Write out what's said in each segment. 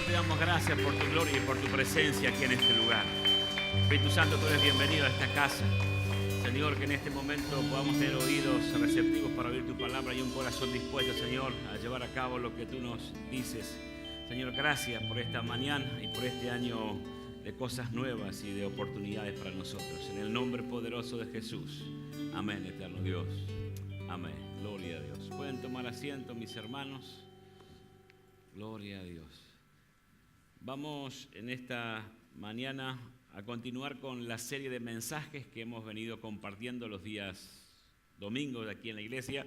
te damos gracias por tu gloria y por tu presencia aquí en este lugar. Espíritu Santo, tú eres bienvenido a esta casa. Señor, que en este momento podamos tener oídos receptivos para oír tu palabra y un corazón dispuesto, Señor, a llevar a cabo lo que tú nos dices. Señor, gracias por esta mañana y por este año de cosas nuevas y de oportunidades para nosotros. En el nombre poderoso de Jesús. Amén, eterno Dios. Amén. Gloria a Dios. Pueden tomar asiento, mis hermanos. Gloria a Dios. Vamos en esta mañana a continuar con la serie de mensajes que hemos venido compartiendo los días domingos aquí en la iglesia.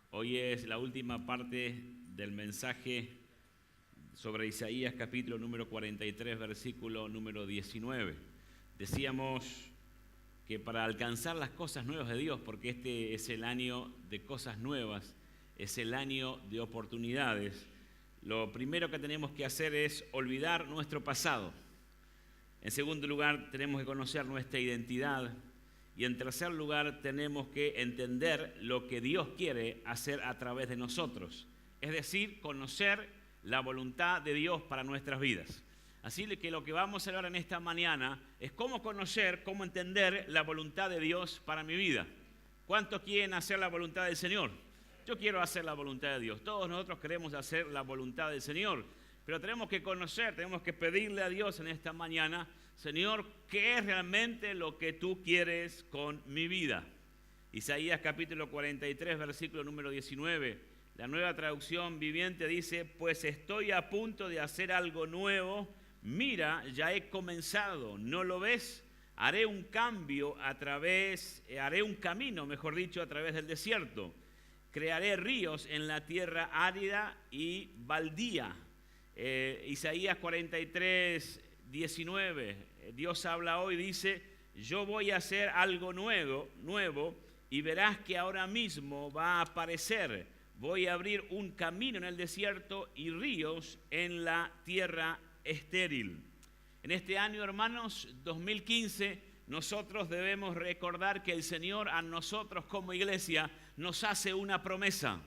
Hoy es la última parte del mensaje sobre Isaías capítulo número 43, versículo número 19. Decíamos que para alcanzar las cosas nuevas de Dios, porque este es el año de cosas nuevas, es el año de oportunidades, lo primero que tenemos que hacer es olvidar nuestro pasado. En segundo lugar, tenemos que conocer nuestra identidad. Y en tercer lugar, tenemos que entender lo que Dios quiere hacer a través de nosotros. Es decir, conocer la voluntad de Dios para nuestras vidas. Así que lo que vamos a hablar en esta mañana es cómo conocer, cómo entender la voluntad de Dios para mi vida. ¿Cuántos quieren hacer la voluntad del Señor? Yo quiero hacer la voluntad de Dios. Todos nosotros queremos hacer la voluntad del Señor. Pero tenemos que conocer, tenemos que pedirle a Dios en esta mañana, Señor, ¿qué es realmente lo que tú quieres con mi vida? Isaías capítulo 43, versículo número 19. La Nueva Traducción Viviente dice, pues estoy a punto de hacer algo nuevo. Mira, ya he comenzado, ¿no lo ves? Haré un camino, a través del desierto. Crearé ríos en la tierra árida y baldía. Isaías 43, 19. Dios habla hoy, dice, yo voy a hacer algo nuevo y verás que ahora mismo va a aparecer. Voy a abrir un camino en el desierto y ríos en la tierra estéril. En este año, hermanos, 2015, nosotros debemos recordar que el Señor a nosotros como iglesia nos hace una promesa.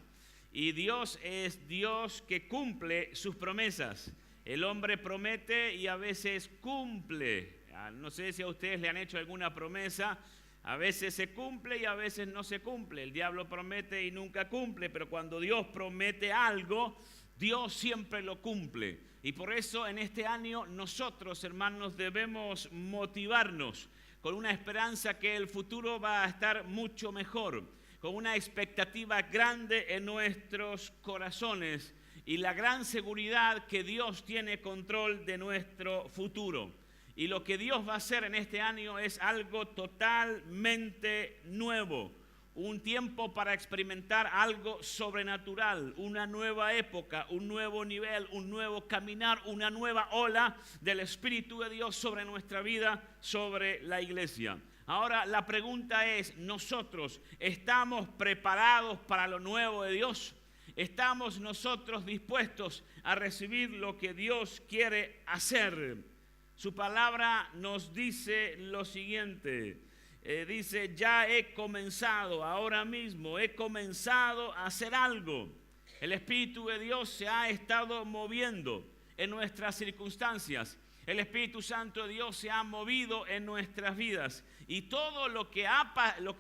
Y Dios es Dios que cumple sus promesas. El hombre promete y a veces cumple. No sé si a ustedes le han hecho alguna promesa. A veces se cumple y a veces no se cumple. El diablo promete y nunca cumple, pero cuando Dios promete algo, Dios siempre lo cumple. Y por eso en este año nosotros, hermanos, debemos motivarnos con una esperanza que el futuro va a estar mucho mejor, con una expectativa grande en nuestros corazones y la gran seguridad que Dios tiene control de nuestro futuro. Y lo que Dios va a hacer en este año es algo totalmente nuevo. Un tiempo para experimentar algo sobrenatural, una nueva época, un nuevo nivel, un nuevo caminar, una nueva ola del Espíritu de Dios sobre nuestra vida, sobre la iglesia. Ahora la pregunta es, ¿nosotros estamos preparados para lo nuevo de Dios? ¿Estamos nosotros dispuestos a recibir lo que Dios quiere hacer? Su palabra nos dice lo siguiente. Dice, ya he comenzado, ahora mismo he comenzado a hacer algo. El Espíritu de Dios se ha estado moviendo en nuestras circunstancias. El Espíritu Santo de Dios se ha movido en nuestras vidas. Y todo lo que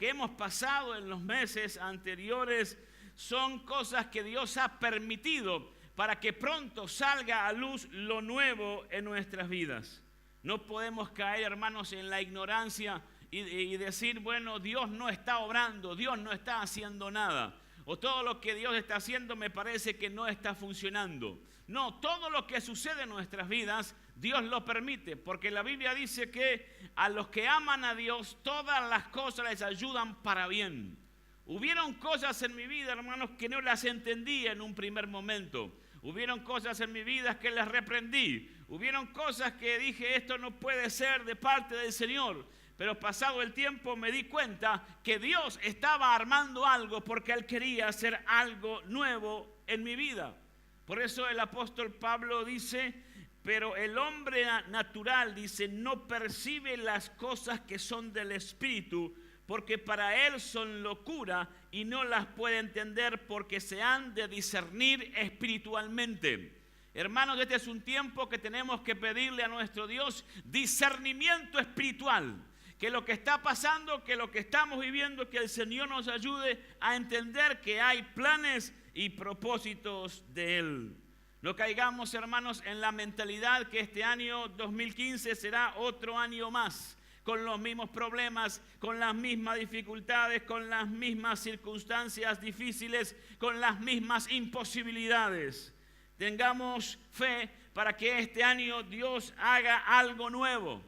hemos pasado en los meses anteriores son cosas que Dios ha permitido para que pronto salga a luz lo nuevo en nuestras vidas. No podemos caer, hermanos, en la ignorancia y decir, bueno, Dios no está obrando, Dios no está haciendo nada. O todo lo que Dios está haciendo me parece que no está funcionando. No, todo lo que sucede en nuestras vidas, Dios lo permite, porque la Biblia dice que a los que aman a Dios, todas las cosas les ayudan para bien. Hubieron cosas en mi vida, hermanos, que no las entendí en un primer momento. Hubieron cosas en mi vida que las reprendí. Hubieron cosas que dije, esto no puede ser de parte del Señor. Pero pasado el tiempo me di cuenta que Dios estaba armando algo porque Él quería hacer algo nuevo en mi vida. Por eso el apóstol Pablo dice, pero el hombre natural, dice, no percibe las cosas que son del Espíritu, porque para él son locura y no las puede entender porque se han de discernir espiritualmente. Hermanos, este es un tiempo que tenemos que pedirle a nuestro Dios discernimiento espiritual. Que lo que está pasando, que lo que estamos viviendo, que el Señor nos ayude a entender que hay planes y propósitos de Él. No caigamos, hermanos, en la mentalidad que este año 2015 será otro año más, con los mismos problemas, con las mismas dificultades, con las mismas circunstancias difíciles, con las mismas imposibilidades. Tengamos fe para que este año Dios haga algo nuevo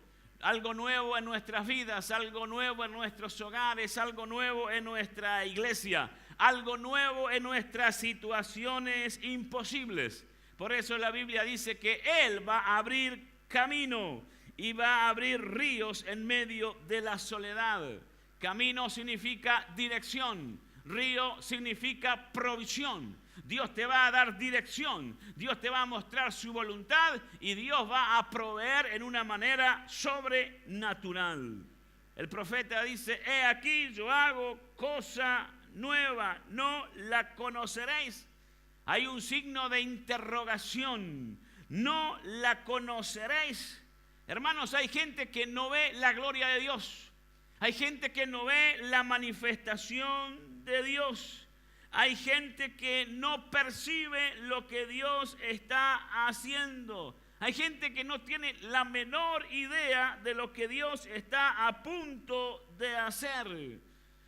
en nuestras vidas, algo nuevo en nuestros hogares, algo nuevo en nuestra iglesia, algo nuevo en nuestras situaciones imposibles. Por eso la Biblia dice que Él va a abrir camino y va a abrir ríos en medio de la soledad. Camino significa dirección, río significa provisión. Dios te va a dar dirección, Dios te va a mostrar su voluntad y Dios va a proveer en una manera sobrenatural. El profeta dice: he aquí yo hago cosa nueva, no la conoceréis. Hay un signo de interrogación, no la conoceréis. Hermanos, hay gente que no ve la gloria de Dios, hay gente que no ve la manifestación de Dios. Hay gente que no percibe lo que Dios está haciendo. Hay gente que no tiene la menor idea de lo que Dios está a punto de hacer.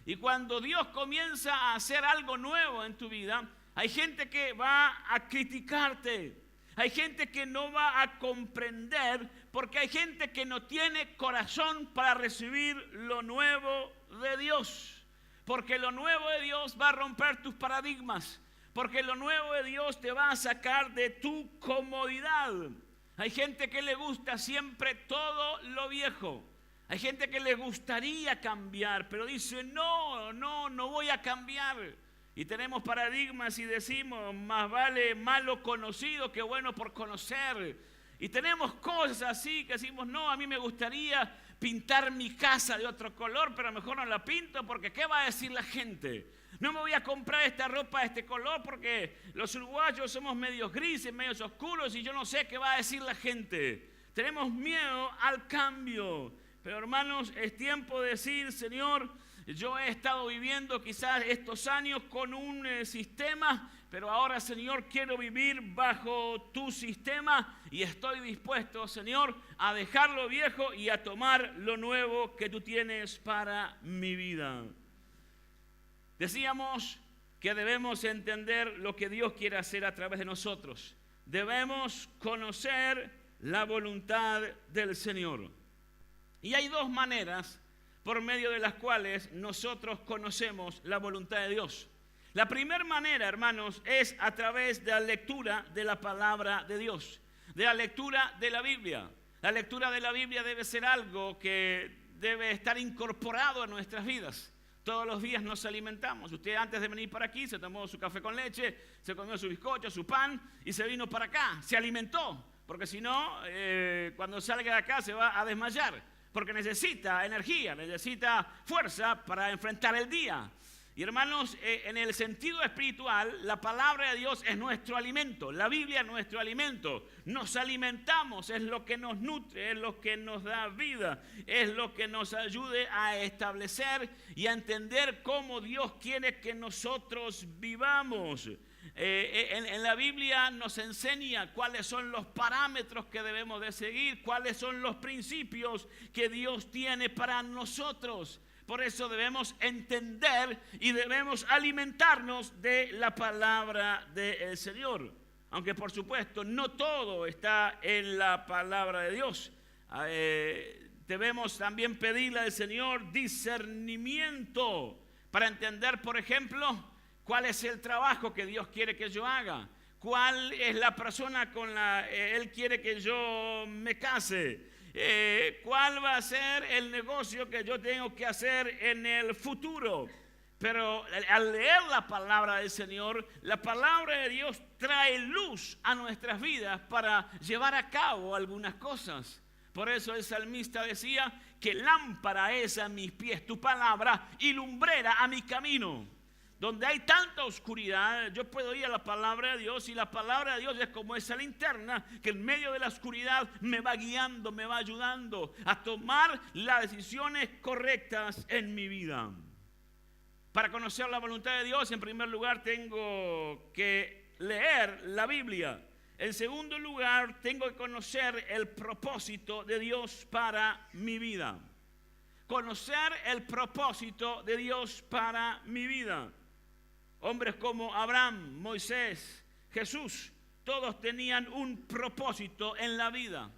Y cuando Dios comienza a hacer algo nuevo en tu vida, hay gente que va a criticarte. Hay gente que no va a comprender, porque hay gente que no tiene corazón para recibir lo nuevo de Dios. Porque lo nuevo de Dios va a romper tus paradigmas. Porque lo nuevo de Dios te va a sacar de tu comodidad. Hay gente que le gusta siempre todo lo viejo. Hay gente que le gustaría cambiar, pero dice: no voy a cambiar. Y tenemos paradigmas y decimos: más vale malo conocido que bueno por conocer. Y tenemos cosas así que decimos: no, a mí me gustaría pintar mi casa de otro color, pero mejor no la pinto porque ¿qué va a decir la gente? No me voy a comprar esta ropa de este color porque los uruguayos somos medios grises, medios oscuros y yo no sé qué va a decir la gente. Tenemos miedo al cambio. Pero hermanos, es tiempo de decir: Señor, yo he estado viviendo quizás estos años con un sistema, pero ahora, Señor, quiero vivir bajo tu sistema y estoy dispuesto, Señor, a dejar lo viejo y a tomar lo nuevo que tú tienes para mi vida. Decíamos que debemos entender lo que Dios quiere hacer a través de nosotros. Debemos conocer la voluntad del Señor. Y hay dos maneras por medio de las cuales nosotros conocemos la voluntad de Dios. La primera manera, hermanos, es a través de la lectura de la palabra de Dios, de la lectura de la Biblia. La lectura de la Biblia debe ser algo que debe estar incorporado a nuestras vidas. Todos los días nos alimentamos. Usted antes de venir para aquí se tomó su café con leche, se comió su bizcocho, su pan y se vino para acá, se alimentó, porque si no, cuando salga de acá se va a desmayar. Porque necesita energía, necesita fuerza para enfrentar el día. Y hermanos, en el sentido espiritual, la palabra de Dios es nuestro alimento. La Biblia es nuestro alimento. Nos alimentamos, es lo que nos nutre, es lo que nos da vida, es lo que nos ayude a establecer y a entender cómo Dios quiere que nosotros vivamos. En la Biblia nos enseña cuáles son los parámetros que debemos de seguir, cuáles son los principios que Dios tiene para nosotros. Por eso debemos entender y debemos alimentarnos de la palabra del Señor. Aunque por supuesto no todo está en la palabra de Dios. Debemos también pedirle al Señor discernimiento para entender, por ejemplo, cuál es el trabajo que Dios quiere que yo haga. ¿Cuál es la persona con la que Él quiere que yo me case? ¿Cuál va a ser el negocio que yo tengo que hacer en el futuro? Pero al leer la palabra del Señor, la palabra de Dios trae luz a nuestras vidas para llevar a cabo algunas cosas. Por eso el salmista decía que lámpara es a mis pies tu palabra y lumbrera a mi camino. donde hay tanta oscuridad, yo puedo ir a la palabra de Dios, y la palabra de Dios es como esa linterna que en medio de la oscuridad me va guiando, me va ayudando a tomar las decisiones correctas en mi vida. Para conocer la voluntad de Dios, en primer lugar tengo que leer la Biblia. En segundo lugar, tengo que conocer el propósito de Dios para mi vida. Conocer el propósito de Dios para mi vida. Hombres como Abraham, Moisés, Jesús, todos tenían un propósito en la vida.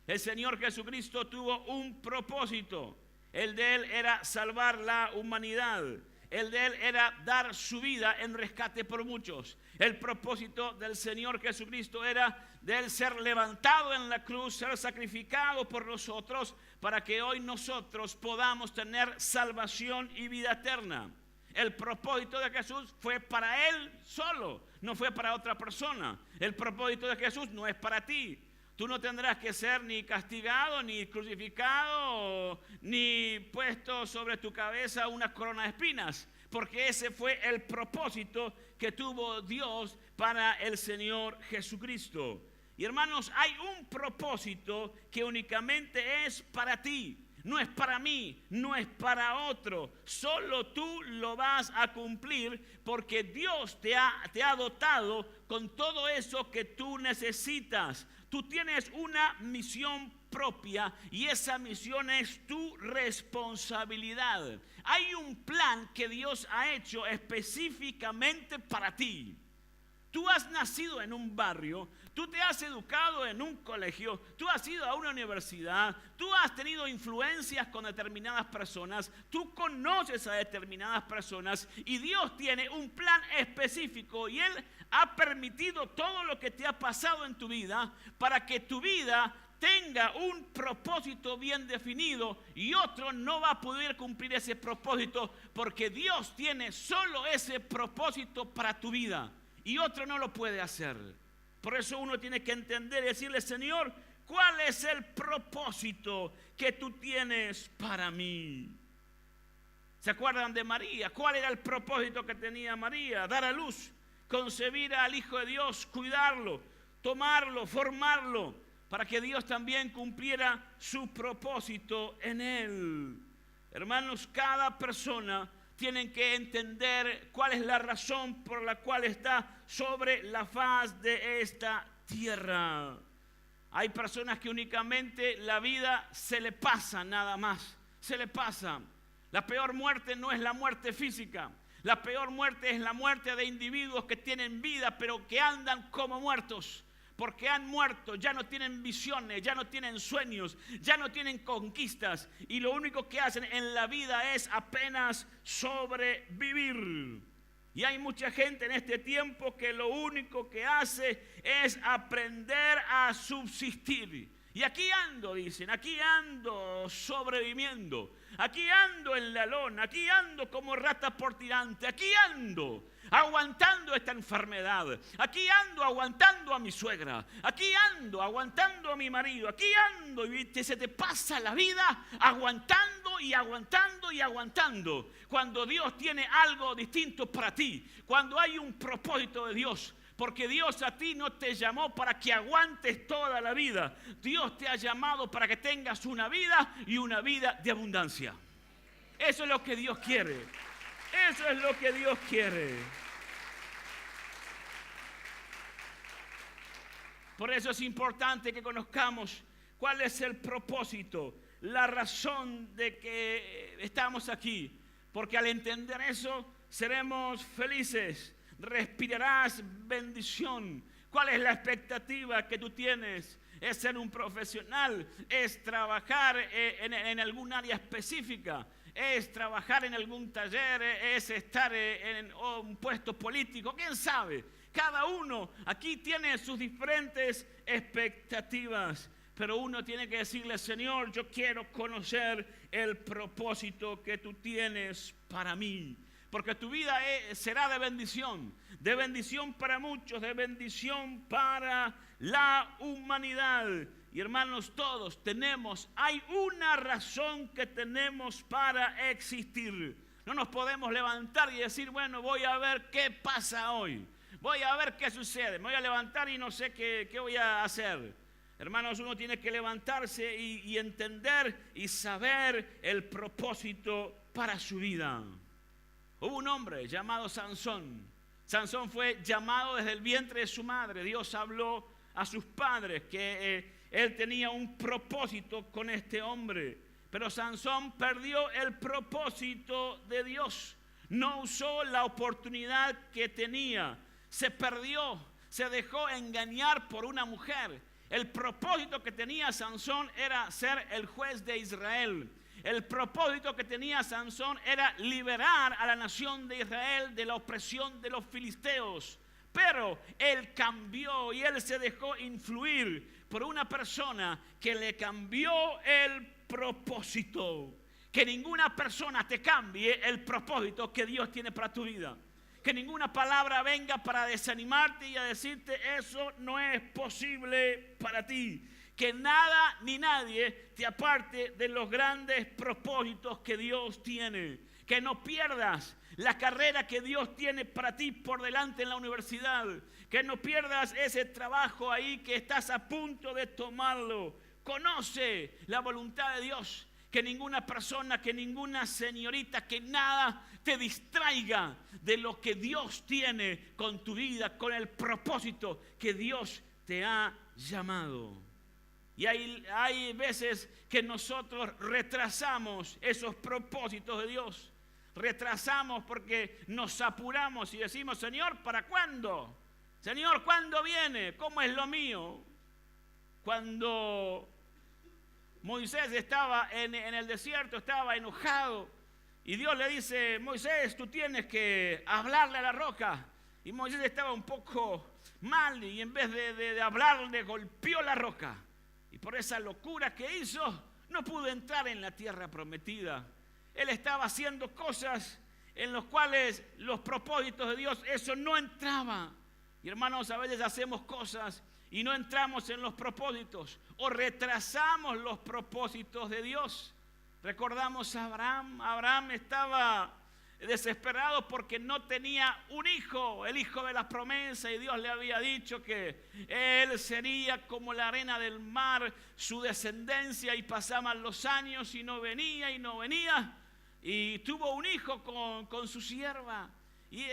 El Señor Jesucristo tuvo un propósito. El de Él era salvar la humanidad. El de Él era dar su vida en rescate por muchos. El propósito del Señor Jesucristo era de Él ser levantado en la cruz, ser sacrificado por nosotros, para que hoy nosotros podamos tener salvación y vida eterna. El propósito de Jesús fue para Él solo, no fue para otra persona. El propósito de Jesús no es para ti. Tú no tendrás que ser ni castigado, ni crucificado, ni puesto sobre tu cabeza una corona de espinas, porque ese fue el propósito que tuvo Dios para el Señor Jesucristo. Y hermanos, hay un propósito que únicamente es para ti. No es para mí, no es para otro. Solo tú lo vas a cumplir, porque Dios te ha dotado con todo eso que tú necesitas. Tú tienes una misión propia y esa misión es tu responsabilidad. Hay un plan que Dios ha hecho específicamente para ti. Tú has nacido en un barrio, tú te has educado en un colegio, tú has ido a una universidad, tú has tenido influencias con determinadas personas, tú conoces a determinadas personas, y Dios tiene un plan específico, y Él ha permitido todo lo que te ha pasado en tu vida para que tu vida tenga un propósito bien definido, y otro no va a poder cumplir ese propósito, porque Dios tiene solo ese propósito para tu vida y otro no lo puede hacer. Por eso uno tiene que entender y decirle: Señor, ¿cuál es el propósito que tú tienes para mí? ¿Se acuerdan de María? ¿Cuál era el propósito que tenía María? Dar a luz, concebir al Hijo de Dios, cuidarlo, tomarlo, formarlo, para que Dios también cumpliera su propósito en él. Hermanos, cada persona tiene que entender cuál es la razón por la cual está sobre la faz de esta tierra. Hay personas que únicamente la vida se le pasa nada más, se le pasa. La peor muerte no es la muerte física. La peor muerte es la muerte de individuos que tienen vida pero que andan como muertos, porque han muerto, ya no tienen visiones, ya no tienen sueños, ya no tienen conquistas, y lo único que hacen en la vida es apenas sobrevivir. Y hay mucha gente en este tiempo que lo único que hace es aprender a subsistir. Y aquí ando, dicen, aquí ando sobreviviendo, aquí ando en la lona, aquí ando como rata por tirante, aquí ando aguantando esta enfermedad, aquí ando aguantando a mi suegra, aquí ando aguantando a mi marido, aquí ando, y se te pasa la vida aguantando y aguantando y aguantando, cuando Dios tiene algo distinto para ti, cuando hay un propósito de Dios. Porque Dios a ti no te llamó para que aguantes toda la vida. Dios te ha llamado para que tengas una vida, y una vida de abundancia. Eso es lo que Dios quiere. Eso es lo que Dios quiere. Por eso es importante que conozcamos cuál es el propósito, la razón de que estamos aquí. Porque al entender eso, seremos felices. Respirarás bendición. ¿Cuál es la expectativa que tú tienes? ¿Es ser un profesional? ¿Es trabajar en algún área específica? ¿Es trabajar en algún taller? ¿Es estar en un puesto político? ¿Quién sabe? Cada uno aquí tiene sus diferentes expectativas. Pero uno tiene que decirle: Señor, yo quiero conocer el propósito que tú tienes para mí. Porque tu vida será de bendición para muchos, de bendición para la humanidad. Y hermanos, todos hay una razón que tenemos para existir. No nos podemos levantar y decir, bueno, voy a ver qué pasa hoy. Voy a ver qué sucede. Me voy a levantar y no sé qué voy a hacer. Hermanos, uno tiene que levantarse y entender y saber el propósito para su vida. Hubo un hombre llamado Sansón. Sansón fue llamado desde el vientre de su madre. Dios habló a sus padres que él tenía un propósito con este hombre. Pero Sansón perdió el propósito de Dios. No usó la oportunidad que tenía. Se perdió, se dejó engañar por una mujer. El propósito que tenía Sansón era ser el juez de Israel. El propósito que tenía Sansón era liberar a la nación de Israel de la opresión de los filisteos. Pero él cambió y él se dejó influir por una persona que le cambió el propósito. Que ninguna persona te cambie el propósito que Dios tiene para tu vida. Que ninguna palabra venga para desanimarte y a decirte eso no es posible para ti. Que nada ni nadie te aparte de los grandes propósitos que Dios tiene. Que no pierdas la carrera que Dios tiene para ti por delante en la universidad. Que no pierdas ese trabajo ahí que estás a punto de tomarlo. Conoce la voluntad de Dios. Que ninguna persona, que ninguna señorita, que nada te distraiga de lo que Dios tiene con tu vida, con el propósito que Dios te ha llamado. Y hay veces que nosotros retrasamos esos propósitos de Dios. Retrasamos porque nos apuramos y decimos, Señor, ¿para cuándo? Señor, ¿cuándo viene? ¿Cómo es lo mío? Cuando Moisés estaba en el desierto, estaba enojado. Y Dios le dice, Moisés, tú tienes que hablarle a la roca. Y Moisés estaba un poco mal y en vez de hablarle, golpeó la roca. Y por esa locura que hizo, no pudo entrar en la tierra prometida. Él estaba haciendo cosas en las cuales los propósitos de Dios, eso no entraba. Y hermanos, a veces hacemos cosas y no entramos en los propósitos o retrasamos los propósitos de Dios. Recordamos a Abraham. Abraham estaba desesperado porque no tenía un hijo, el hijo de la promesa, y Dios le había dicho que él sería como la arena del mar, su descendencia, y pasaban los años y no venía y tuvo un hijo con su sierva. Y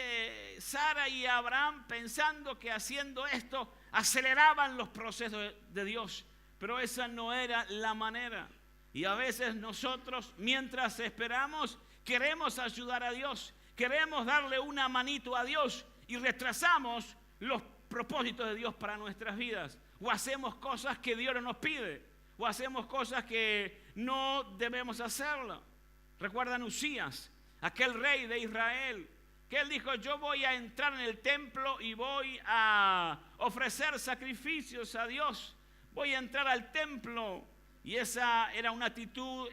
Sara y Abraham, pensando que haciendo esto aceleraban los procesos de Dios, pero esa no era la manera. Y a veces nosotros, mientras esperamos, queremos ayudar a Dios, queremos darle una manito a Dios y retrasamos los propósitos de Dios para nuestras vidas. O hacemos cosas que Dios no nos pide, o hacemos cosas que no debemos hacerlo. ¿Recuerdan Usías, aquel rey de Israel? Que él dijo, yo voy a entrar en el templo y voy a ofrecer sacrificios a Dios. Voy a entrar al templo. Y esa era una actitud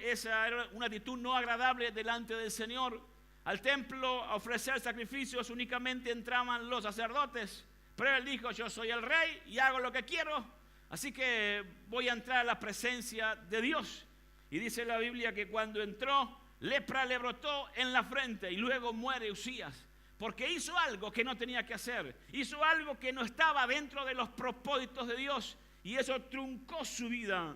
no agradable delante del Señor. Al templo a ofrecer sacrificios únicamente entraban los sacerdotes. Pero él dijo, yo soy el rey y hago lo que quiero. Así que voy a entrar a la presencia de Dios. Y dice la Biblia que cuando entró, lepra le brotó en la frente y luego muere Usías. Porque hizo algo que no tenía que hacer. Hizo algo que no estaba dentro de los propósitos de Dios. Y eso truncó su vida.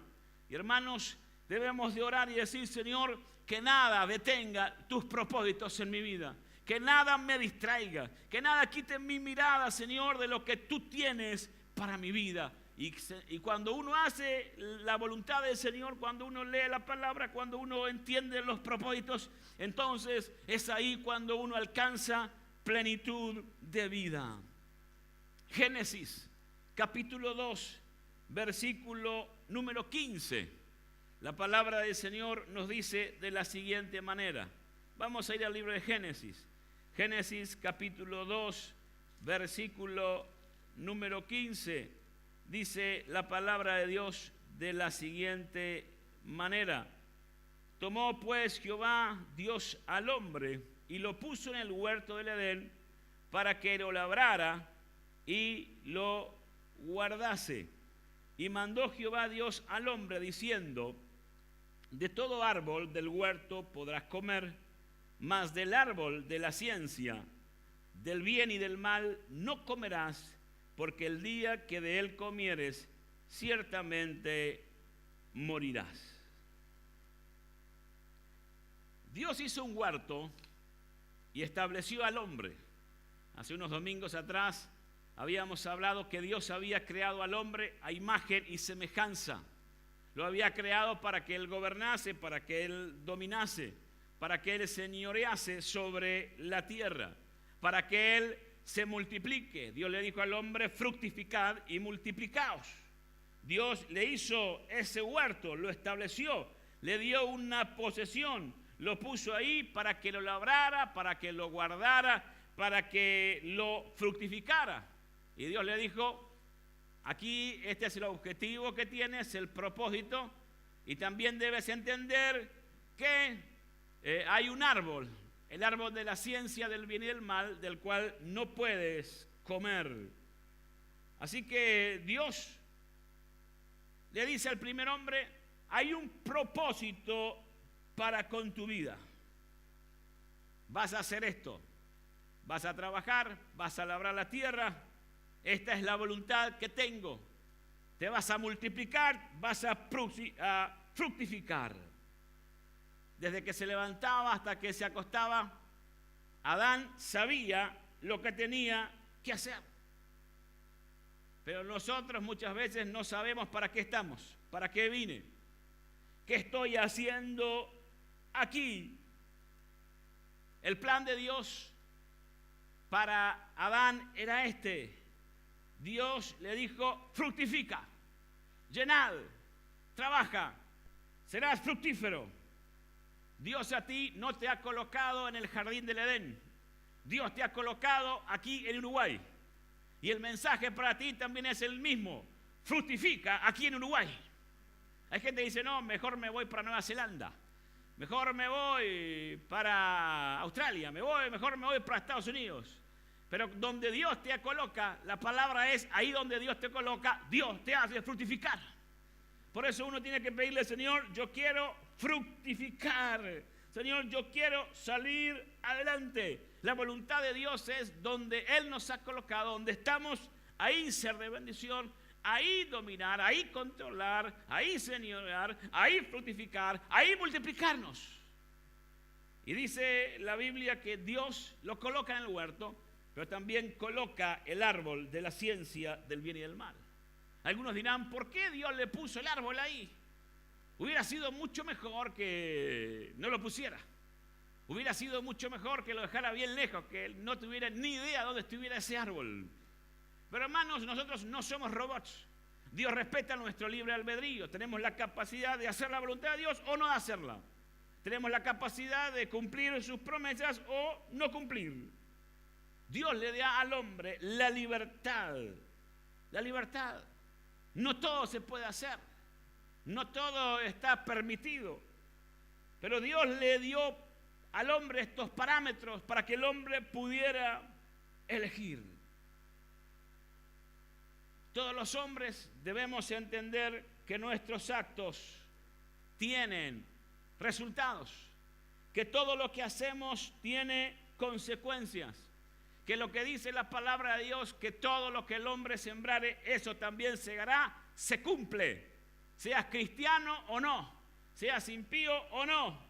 Y hermanos, debemos de orar y decir, Señor, que nada detenga tus propósitos en mi vida. Que nada me distraiga. Que nada quite mi mirada, Señor, de lo que tú tienes para mi vida. Y cuando uno hace la voluntad del Señor, cuando uno lee la palabra, cuando uno entiende los propósitos, entonces es ahí cuando uno alcanza plenitud de vida. Génesis, capítulo 2, versículo número 15. La palabra del Señor nos dice de la siguiente manera. Vamos a ir al libro de Génesis. Génesis, capítulo 2, versículo número 15. Dice la palabra de Dios de la siguiente manera. Tomó pues Jehová Dios al hombre y lo puso en el huerto del Edén para que lo labrara y lo guardase. Y mandó Jehová Dios al hombre diciendo, de todo árbol del huerto podrás comer, mas del árbol de la ciencia, del bien y del mal, no comerás, porque el día que de él comieres, ciertamente morirás. Dios hizo un huerto y estableció al hombre. Hace unos domingos atrás habíamos hablado que Dios había creado al hombre a imagen y semejanza. Lo había creado para que él gobernase, para que él dominase, para que él señorease sobre la tierra, para que él se multiplique. Dios le dijo al hombre: fructificad y multiplicaos. Dios le hizo ese huerto, lo estableció, le dio una posesión, lo puso ahí para que lo labrara, para que lo guardara, para que lo fructificara. Y Dios le dijo: aquí este es el objetivo que tienes, el propósito, y también debes entender que hay un árbol, el árbol de la ciencia del bien y del mal, del cual no puedes comer. Así que Dios le dice al primer hombre: hay un propósito para con tu vida. Vas a hacer esto, vas a trabajar, vas a labrar la tierra, esta es la voluntad que tengo. Te vas a multiplicar, vas a fructificar. Desde que se levantaba hasta que se acostaba, Adán sabía lo que tenía que hacer. Pero nosotros muchas veces no sabemos para qué estamos, para qué vine, qué estoy haciendo aquí. El plan de Dios para Adán era este. Dios le dijo: fructifica, llenad, trabaja, serás fructífero. Dios a ti no te ha colocado en el jardín del Edén. Dios te ha colocado aquí en Uruguay. Y el mensaje para ti también es el mismo: fructifica aquí en Uruguay. Hay gente que dice: no, mejor me voy para Nueva Zelanda, mejor me voy para Australia, mejor me voy para Estados Unidos. Pero donde Dios te coloca, la palabra es: ahí donde Dios te coloca, Dios te hace fructificar. Por eso uno tiene que pedirle: Señor, yo quiero fructificar. Señor, yo quiero salir adelante. La voluntad de Dios es donde Él nos ha colocado, donde estamos, ahí ser de bendición, ahí dominar, ahí controlar, ahí señorear, ahí fructificar, ahí multiplicarnos. Y dice la Biblia que Dios lo coloca en el huerto, pero también coloca el árbol de la ciencia del bien y del mal. Algunos dirán: ¿por qué Dios le puso el árbol ahí? Hubiera sido mucho mejor que no lo pusiera. Hubiera sido mucho mejor que lo dejara bien lejos, que él no tuviera ni idea dónde estuviera ese árbol. Pero hermanos, nosotros no somos robots. Dios respeta nuestro libre albedrío. Tenemos la capacidad de hacer la voluntad de Dios o no de hacerla. Tenemos la capacidad de cumplir sus promesas o no cumplir. Dios le da al hombre la libertad. La libertad. No todo se puede hacer. No todo está permitido. Pero Dios le dio al hombre estos parámetros para que el hombre pudiera elegir. Todos los hombres debemos entender que nuestros actos tienen resultados, que todo lo que hacemos tiene consecuencias, que lo que dice la palabra de Dios, que todo lo que el hombre sembrare, eso también segará, se cumple, seas cristiano o no, seas impío o no.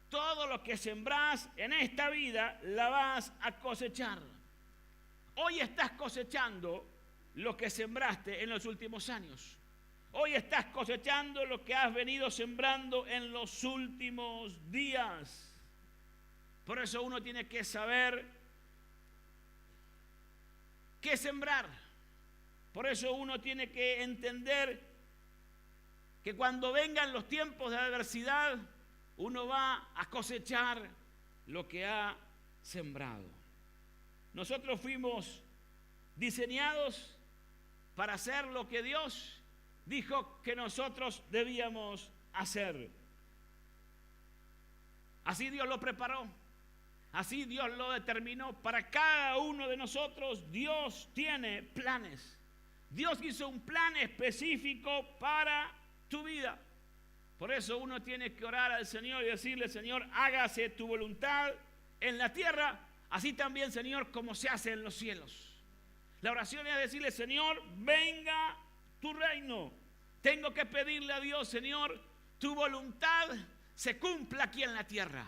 Todo lo que sembrás en esta vida la vas a cosechar. Hoy estás cosechando lo que sembraste en los últimos años. Hoy estás cosechando lo que has venido sembrando en los últimos días. Por eso uno tiene que saber qué sembrar. Por eso uno tiene que entender que cuando vengan los tiempos de adversidad, uno va a cosechar lo que ha sembrado. Nosotros fuimos diseñados para hacer lo que Dios dijo que nosotros debíamos hacer. Así Dios lo preparó, así Dios lo determinó. Para cada uno de nosotros Dios tiene planes. Dios hizo un plan específico para tu vida. Por eso uno tiene que orar al Señor y decirle: Señor, hágase tu voluntad en la tierra, así también, Señor, como se hace en los cielos. La oración es decirle, Señor, venga tu reino. Tengo que pedirle a Dios, Señor, tu voluntad se cumpla aquí en la tierra.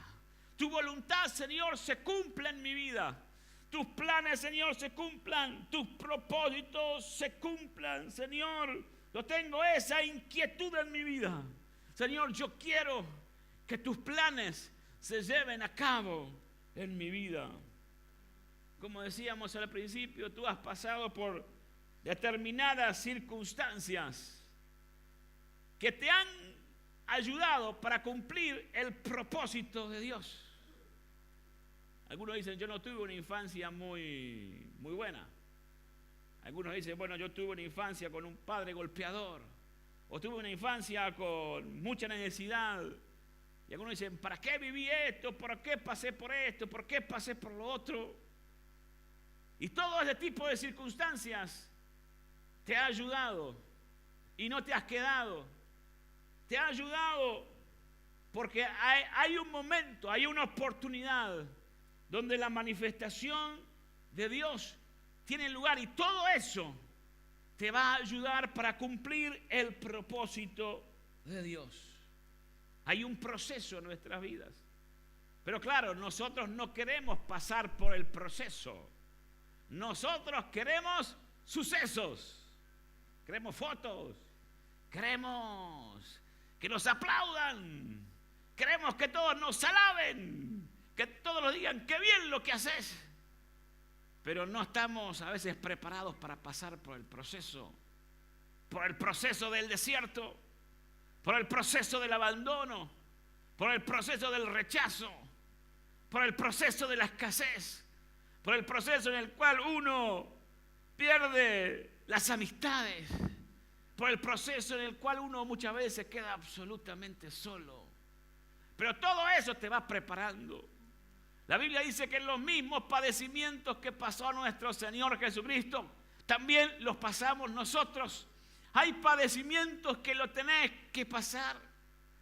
Tu voluntad, Señor, se cumpla en mi vida. Tus planes, Señor, se cumplan. Tus propósitos se cumplan, Señor. Yo tengo esa inquietud en mi vida. Señor, yo quiero que tus planes se lleven a cabo en mi vida. Como decíamos al principio, tú has pasado por determinadas circunstancias que te han ayudado para cumplir el propósito de Dios. Algunos dicen, yo no tuve una infancia muy buena. Algunos dicen, bueno, yo tuve una infancia con un padre golpeador, o tuve una infancia con mucha necesidad. Y algunos dicen, ¿para qué viví esto? ¿Por qué pasé por esto? ¿Por qué pasé por lo otro? Y todo ese tipo de circunstancias te ha ayudado y no te has quedado. Te ha ayudado porque hay un momento, hay una oportunidad donde la manifestación de Dios tiene lugar, y todo eso te va a ayudar para cumplir el propósito de Dios. Hay un proceso en nuestras vidas, pero claro, nosotros no queremos pasar por el proceso. Nosotros queremos sucesos, queremos fotos, queremos que nos aplaudan, queremos que todos nos alaben, que todos nos digan qué bien lo que haces. Pero no estamos a veces preparados para pasar por el proceso del desierto, por el proceso del abandono, por el proceso del rechazo, por el proceso de la escasez, por el proceso en el cual uno pierde las amistades, por el proceso en el cual uno muchas veces queda absolutamente solo. Pero todo eso te va preparando. La Biblia dice que los mismos padecimientos que pasó nuestro Señor Jesucristo, también los pasamos nosotros. Hay padecimientos que lo tenés que pasar.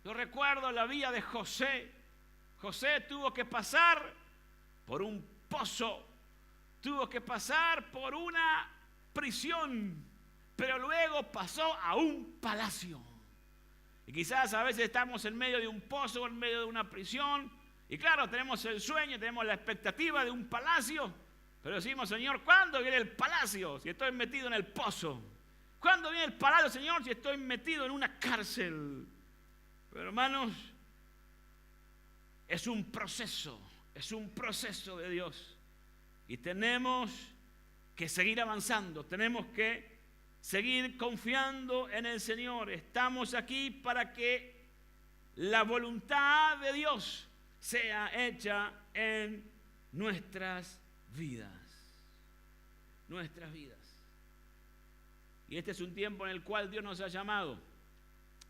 Yo recuerdo la vida de José. José tuvo que pasar por un pozo, tuvo que pasar por una prisión, pero luego pasó a un palacio. Y quizás a veces estamos en medio de un pozo, en medio de una prisión, y claro, tenemos el sueño, tenemos la expectativa de un palacio, pero decimos, Señor, ¿cuándo viene el palacio si estoy metido en el pozo? ¿Cuándo viene el palacio, Señor, si estoy metido en una cárcel? Pero hermanos, es un proceso de Dios. Y tenemos que seguir avanzando, tenemos que seguir confiando en el Señor. Estamos aquí para que la voluntad de Dios sea hecha en nuestras vidas. Nuestras vidas. Y este es un tiempo en el cual Dios nos ha llamado.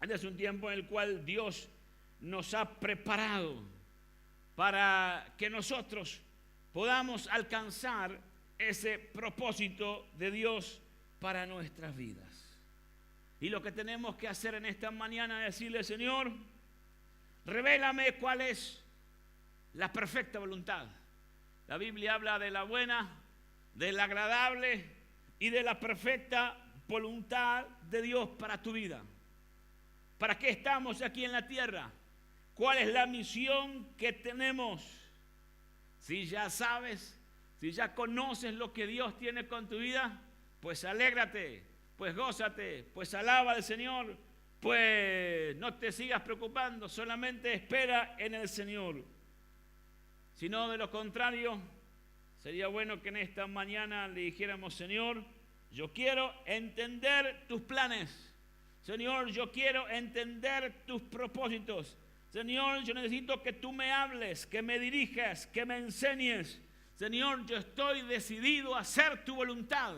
Este es un tiempo en el cual Dios nos ha preparado para que nosotros podamos alcanzar ese propósito de Dios para nuestras vidas. Y lo que tenemos que hacer en esta mañana es decirle, Señor, revélame cuál es la perfecta voluntad. La Biblia habla de la buena, de la agradable y de la perfecta voluntad de Dios para tu vida. ¿Para qué estamos aquí en la tierra? ¿Cuál es la misión que tenemos? Si ya sabes, si ya conoces lo que Dios tiene con tu vida, pues alégrate, pues gózate, pues alaba al Señor, pues no te sigas preocupando, solamente espera en el Señor. Si no, de lo contrario, sería bueno que en esta mañana le dijéramos, Señor, yo quiero entender tus planes. Señor, yo quiero entender tus propósitos. Señor, yo necesito que tú me hables, que me dirijas, que me enseñes. Señor, yo estoy decidido a hacer tu voluntad.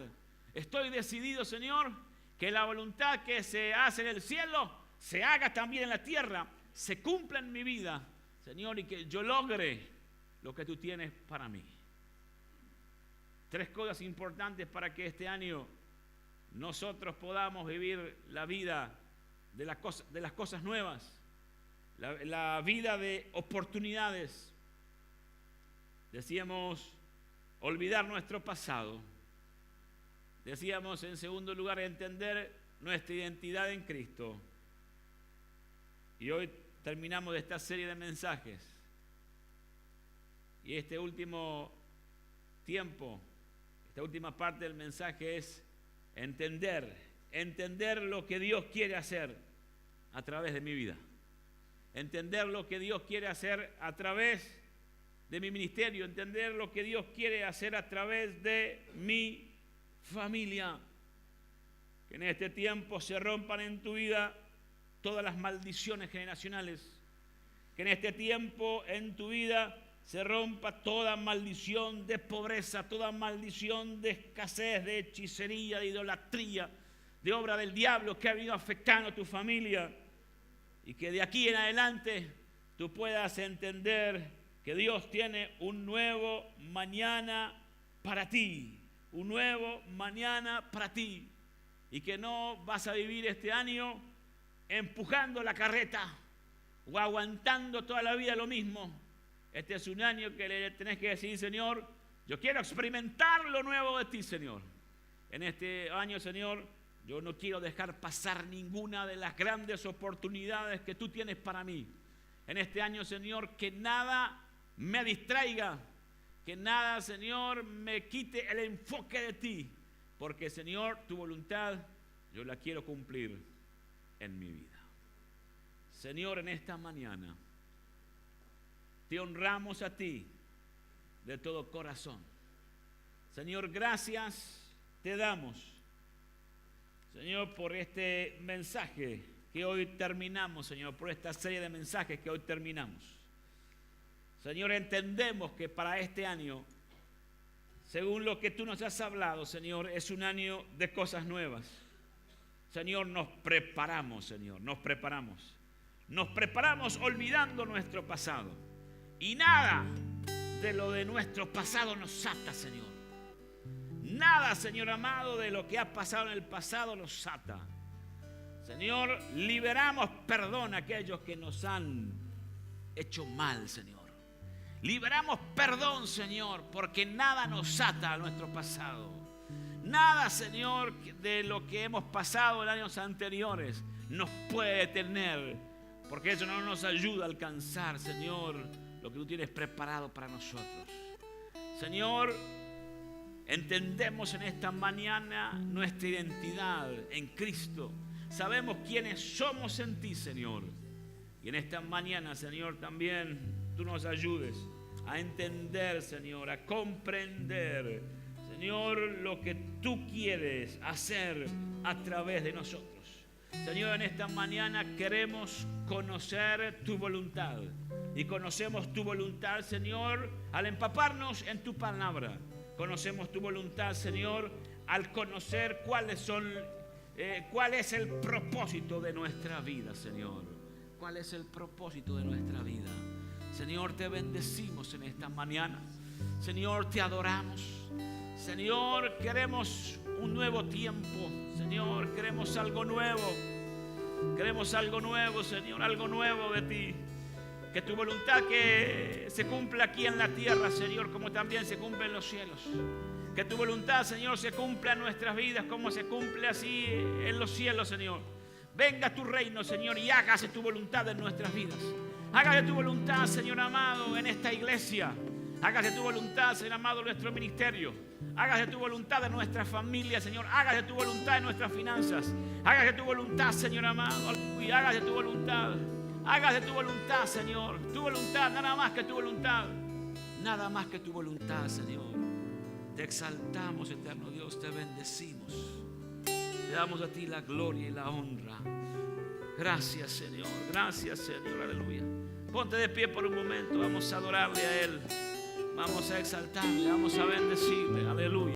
Estoy decidido, Señor, que la voluntad que se hace en el cielo se haga también en la tierra, se cumpla en mi vida, Señor, y que yo logre lo que tú tienes para mí. 3 cosas importantes para que este año nosotros podamos vivir la vida de las cosas nuevas, la vida de oportunidades. Decíamos olvidar nuestro pasado. Decíamos en segundo lugar entender nuestra identidad en Cristo. Y hoy terminamos de esta serie de mensajes. Y este último tiempo, esta última parte del mensaje es entender lo que Dios quiere hacer a través de mi vida. Entender lo que Dios quiere hacer a través de mi ministerio, entender lo que Dios quiere hacer a través de mi familia. Que en este tiempo se rompan en tu vida todas las maldiciones generacionales. Que en este tiempo en tu vida se rompa toda maldición de pobreza, toda maldición de escasez, de hechicería, de idolatría, de obra del diablo que ha venido afectando a tu familia. Y que de aquí en adelante tú puedas entender que Dios tiene un nuevo mañana para ti. Un nuevo mañana para ti. Y que no vas a vivir este año empujando la carreta o aguantando toda la vida lo mismo. Este es un año que le tenés que decir, Señor, yo quiero experimentar lo nuevo de ti, Señor. En este año, Señor, yo no quiero dejar pasar ninguna de las grandes oportunidades que tú tienes para mí. En este año, Señor, que nada me distraiga, que nada, Señor, me quite el enfoque de ti. Porque, Señor, tu voluntad yo la quiero cumplir en mi vida. Señor, en esta mañana te honramos a ti de todo corazón. Señor, gracias te damos, Señor, por este mensaje que hoy terminamos, Señor, por esta serie de mensajes que hoy terminamos. Señor, entendemos que para este año, según lo que tú nos has hablado, Señor, es un año de cosas nuevas. Señor, nos preparamos, Señor, nos preparamos. Nos preparamos olvidando nuestro pasado. Y nada de lo de nuestro pasado nos ata, Señor. Nada, Señor amado, de lo que ha pasado en el pasado nos ata. Señor, liberamos perdón a aquellos que nos han hecho mal, Señor. Liberamos perdón, Señor, porque nada nos ata a nuestro pasado. Nada, Señor, de lo que hemos pasado en años anteriores nos puede detener, porque eso no nos ayuda a alcanzar, Señor, lo que tú tienes preparado para nosotros. Señor, entendemos en esta mañana nuestra identidad en Cristo. Sabemos quiénes somos en ti, Señor. Y en esta mañana, Señor, también tú nos ayudes a entender, Señor, a comprender, Señor, lo que tú quieres hacer a través de nosotros. Señor, en esta mañana queremos conocer tu voluntad. Y conocemos tu voluntad, Señor, al empaparnos en tu palabra. Conocemos tu voluntad, Señor, al conocer cuál es el propósito de nuestra vida, Señor. ¿Cuál es el propósito de nuestra vida? Señor, te bendecimos en esta mañana. Señor, te adoramos. Señor, queremos un nuevo tiempo. Señor, queremos algo nuevo. Queremos algo nuevo, Señor, algo nuevo de ti. Que tu voluntad que se cumpla aquí en la tierra, Señor, como también se cumple en los cielos. Que tu voluntad, Señor, se cumpla en nuestras vidas como se cumple así en los cielos, Señor. Venga tu reino, Señor, y hágase tu voluntad en nuestras vidas. Hágase tu voluntad, Señor amado, en esta iglesia. Hágase tu voluntad, Señor amado, en nuestro ministerio. Hágase tu voluntad en nuestra familia, Señor. Hágase tu voluntad en nuestras finanzas. Hágase tu voluntad, Señor amado. Y hágase tu voluntad. Hágase tu voluntad, Señor. Tu voluntad, nada más que tu voluntad. Nada más que tu voluntad, Señor. Te exaltamos, eterno Dios. Te bendecimos. Te damos a ti la gloria y la honra. Gracias, Señor. Gracias, Señor. Aleluya. Ponte de pie por un momento. Vamos a adorarle a Él. Vamos a exaltarle. Vamos a bendecirle. Aleluya.